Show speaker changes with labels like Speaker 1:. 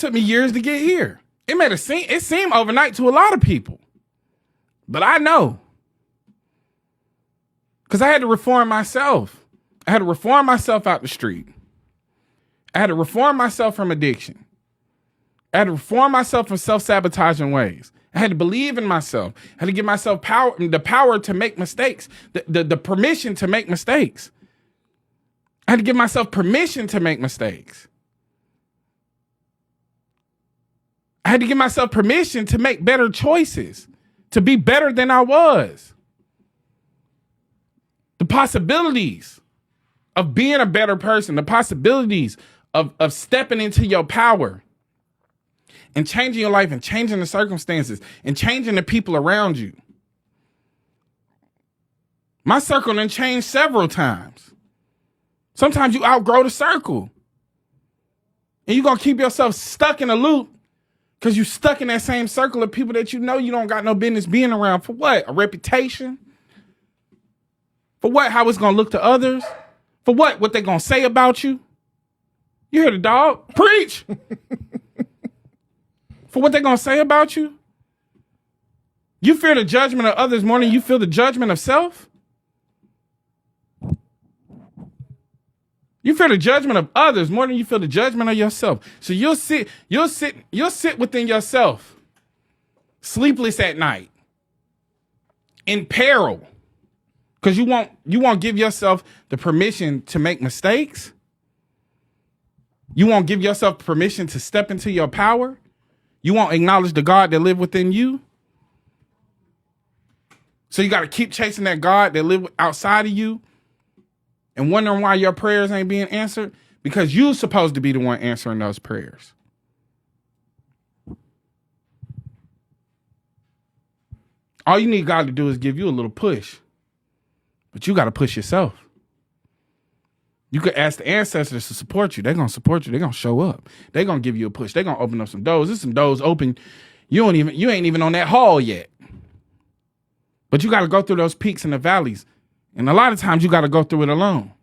Speaker 1: took me years to get here. It seemed overnight to a lot of people. But I know. Because I had to reform myself. I had to reform myself out the street. I had to reform myself from addiction. I had to reform myself from self-sabotaging ways. I had to believe in myself. I had to give myself the power to make mistakes, the permission to make mistakes. I had to give myself permission to make mistakes. I had to give myself permission to make better choices, to be better than I was. The possibilities of being a better person, the possibilities of stepping into your power and changing your life and changing the circumstances and changing the people around you. My circle done changed several times. Sometimes you outgrow the circle. And you're going to keep yourself stuck in a loop because you're stuck in that same circle of people that you know you don't got no business being around. For what? A reputation? For what? How it's going to look to others? For what? What they going to say about you? You hear the dog? Preach! For what they going to say about you? You fear the judgment of others more than you feel the judgment of self? You fear the judgment of others more than you feel the judgment of yourself. So you'll sit within yourself, sleepless at night, in peril, because you won't give yourself the permission to make mistakes. You won't give yourself permission to step into your power. You won't acknowledge the God that lives within you. So you got to keep chasing that God that lives outside of you and wondering why your prayers ain't being answered, because you're supposed to be the one answering those prayers. All you need God to do is give you a little push, but you got to push yourself. You could ask the ancestors to support you. They're going to support you. They're going to show up. They're going to give you a push. They're going to open up some doors. There's some doors open. You ain't even on that hall yet. But you got to go through those peaks and the valleys. And a lot of times you got to go through it alone.